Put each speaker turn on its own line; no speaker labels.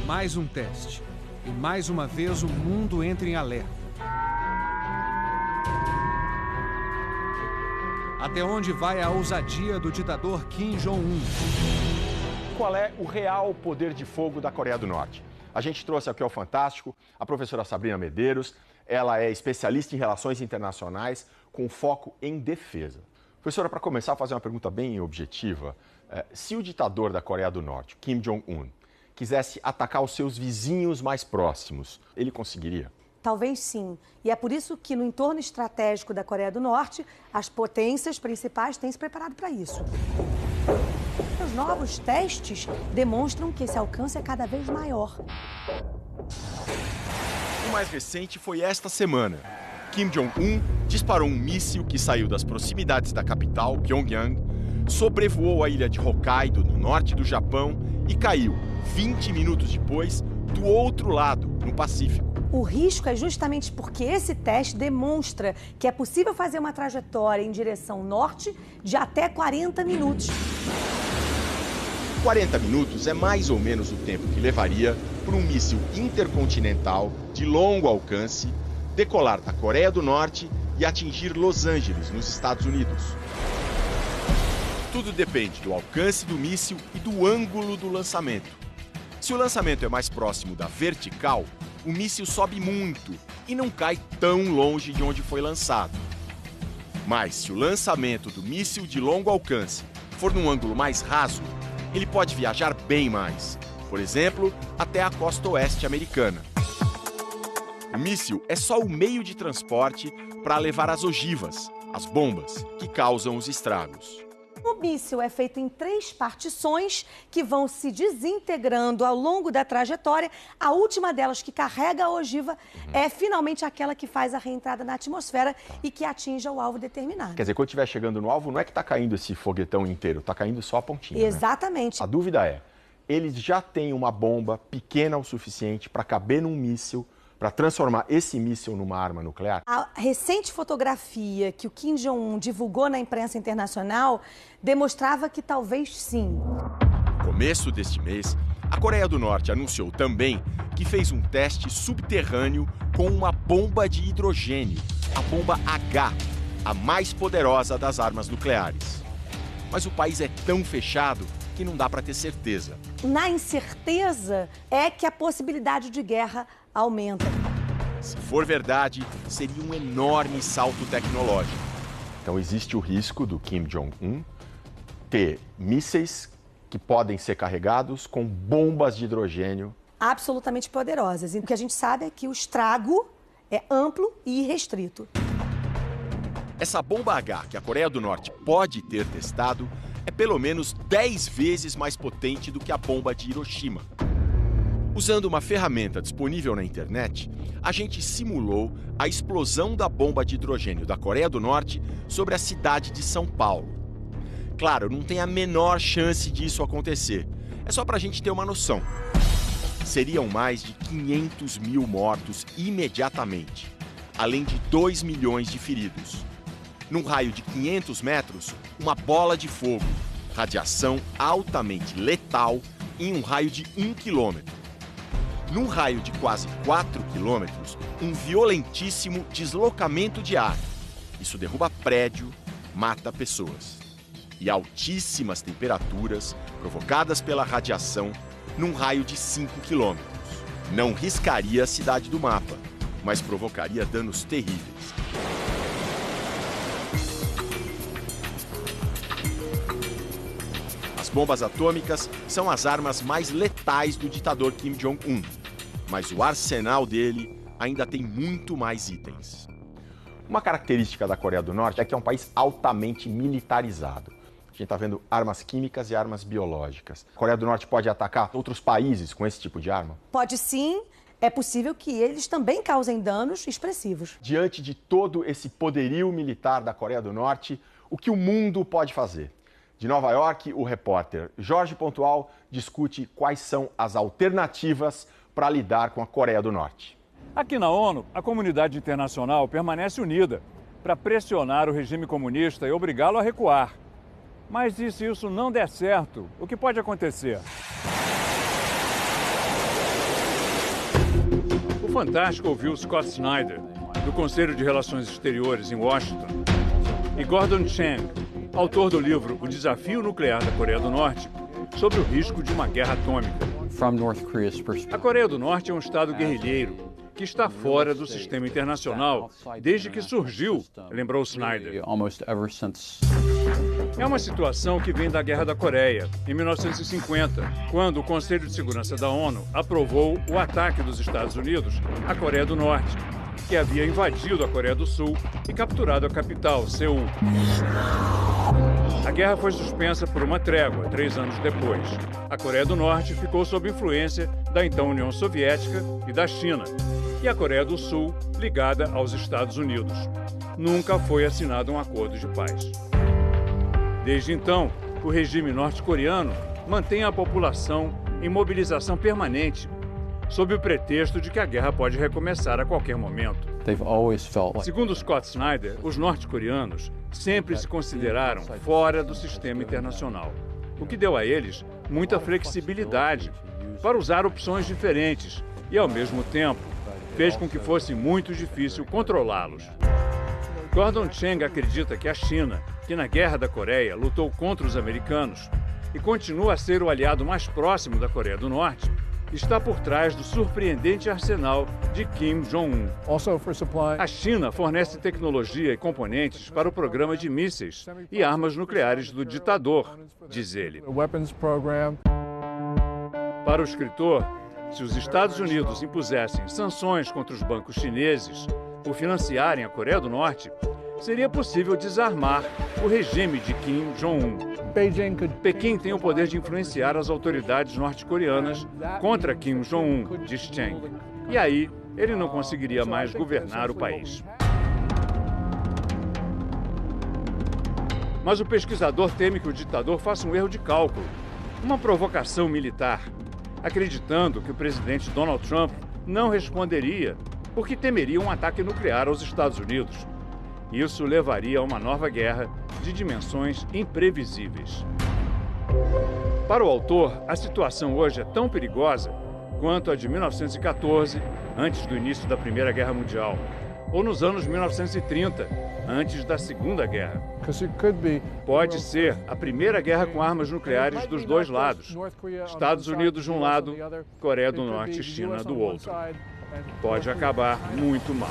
Mais um teste. E mais uma vez o mundo entra em alerta. Até onde vai a ousadia do ditador Kim Jong-un?
Qual é o real poder de fogo da Coreia do Norte? A gente trouxe aqui ao Fantástico a professora Sabrina Medeiros. Ela é especialista em relações internacionais com foco em defesa. Professora, para começar, a fazer uma pergunta bem objetiva. Se o ditador da Coreia do Norte, Kim Jong-un, quisesse atacar os seus vizinhos mais próximos, ele conseguiria?
Talvez sim. E é por isso que no entorno estratégico da Coreia do Norte, as potências principais têm se preparado para isso. Os novos testes demonstram que esse alcance é cada vez maior.
O mais recente foi esta semana. Kim Jong-un disparou um míssil que saiu das proximidades da capital, Pyongyang, sobrevoou a ilha de Hokkaido, no norte do Japão, e caiu, 20 minutos depois, do outro lado, no Pacífico.
O risco é justamente porque esse teste demonstra que é possível fazer uma trajetória em direção norte de até 40 minutos.
40 minutos é mais ou menos o tempo que levaria para um míssil intercontinental de longo alcance decolar da Coreia do Norte e atingir Los Angeles, nos Estados Unidos. Tudo depende do alcance do míssil e do ângulo do lançamento. Se o lançamento é mais próximo da vertical, o míssil sobe muito e não cai tão longe de onde foi lançado. Mas se o lançamento do míssil de longo alcance for num ângulo mais raso, ele pode viajar bem mais, por exemplo, até a costa oeste americana. O míssil é só o meio de transporte para levar as ogivas, as bombas, que causam os estragos.
O míssil é feito em 3 partições que vão se desintegrando ao longo da trajetória. A última delas, que carrega a ogiva, é finalmente aquela que faz a reentrada na atmosfera e que atinja o alvo determinado.
Quer dizer, quando estiver chegando no alvo, não é que está caindo esse foguetão inteiro, está caindo só a pontinha.
Exatamente.
Né? A dúvida é, eles já têm uma bomba pequena o suficiente para caber num míssil, para transformar esse míssil numa arma nuclear?
A recente fotografia que o Kim Jong-un divulgou na imprensa internacional demonstrava que talvez sim.
No começo deste mês, a Coreia do Norte anunciou também que fez um teste subterrâneo com uma bomba de hidrogênio, a bomba H, a mais poderosa das armas nucleares. Mas o país é tão fechado que não dá para ter certeza.
Na incerteza é que a possibilidade de guerra aumenta.
Se for verdade, seria um enorme salto tecnológico. Então existe o risco do Kim Jong-un ter mísseis que podem ser carregados com bombas de hidrogênio.
Absolutamente poderosas. E o que a gente sabe é que o estrago é amplo e irrestrito.
Essa bomba H que a Coreia do Norte pode ter testado é pelo menos 10 vezes mais potente do que a bomba de Hiroshima. Usando uma ferramenta disponível na internet, a gente simulou a explosão da bomba de hidrogênio da Coreia do Norte sobre a cidade de São Paulo. Claro, não tem a menor chance disso acontecer. É só para a gente ter uma noção. Seriam mais de 500 mil mortos imediatamente, além de 2 milhões de feridos. Num raio de 500 metros, uma bola de fogo, radiação altamente letal em um raio de 1 quilômetro. Num raio de quase 4 quilômetros, um violentíssimo deslocamento de ar. Isso derruba prédio, mata pessoas. E altíssimas temperaturas provocadas pela radiação num raio de 5 quilômetros. Não riscaria a cidade do mapa, mas provocaria danos terríveis. As bombas atômicas são as armas mais letais do ditador Kim Jong-un, mas o arsenal dele ainda tem muito mais itens. Uma característica da Coreia do Norte é que é um país altamente militarizado. A gente está vendo armas químicas e armas biológicas. A Coreia do Norte pode atacar outros países com esse tipo de arma?
Pode sim. É possível que eles também causem danos expressivos.
Diante de todo esse poderio militar da Coreia do Norte, o que o mundo pode fazer? De Nova York, o repórter Jorge Pontual discute quais são as alternativas para lidar com a Coreia do Norte.
Aqui na ONU, a comunidade internacional permanece unida para pressionar o regime comunista e obrigá-lo a recuar. Mas e se isso não der certo, o que pode acontecer? Fantástico ouviu Scott Snyder, do Conselho de Relações Exteriores em Washington, e Gordon Chang, autor do livro O Desafio Nuclear da Coreia do Norte, sobre o risco de uma guerra atômica. A Coreia do Norte é um estado guerrilheiro que está fora do sistema internacional desde que surgiu, lembrou Snyder. É uma situação que vem da Guerra da Coreia, em 1950, quando o Conselho de Segurança da ONU aprovou o ataque dos Estados Unidos à Coreia do Norte, que havia invadido a Coreia do Sul e capturado a capital, Seul. A guerra foi suspensa por uma trégua 3 anos depois. A Coreia do Norte ficou sob influência da então União Soviética e da China, e a Coreia do Sul ligada aos Estados Unidos. Nunca foi assinado um acordo de paz. Desde então, o regime norte-coreano mantém a população em mobilização permanente, sob o pretexto de que a guerra pode recomeçar a qualquer momento. Segundo Scott Snyder, os norte-coreanos sempre se consideraram fora do sistema internacional, o que deu a eles muita flexibilidade para usar opções diferentes e, ao mesmo tempo, fez com que fosse muito difícil controlá-los. Gordon Chang acredita que a China, que na Guerra da Coreia lutou contra os americanos e continua a ser o aliado mais próximo da Coreia do Norte, está por trás do surpreendente arsenal de Kim Jong-un. A China fornece tecnologia e componentes para o programa de mísseis e armas nucleares do ditador, diz ele. Para o escritor, se os Estados Unidos impusessem sanções contra os bancos chineses por financiarem a Coreia do Norte, seria possível desarmar o regime de Kim Jong-un. Pequim tem o poder de influenciar as autoridades norte-coreanas contra Kim Jong-un, diz Chang. E aí, ele não conseguiria mais governar o país. Mas o pesquisador teme que o ditador faça um erro de cálculo, uma provocação militar, acreditando que o presidente Donald Trump não responderia porque temeria um ataque nuclear aos Estados Unidos. Isso levaria a uma nova guerra de dimensões imprevisíveis. Para o autor, a situação hoje é tão perigosa quanto a de 1914, antes do início da Primeira Guerra Mundial, ou nos anos 1930, antes da Segunda Guerra. Pode ser a primeira guerra com armas nucleares dos dois lados, Estados Unidos de um lado, Coreia do Norte e China do outro. Pode acabar muito mal.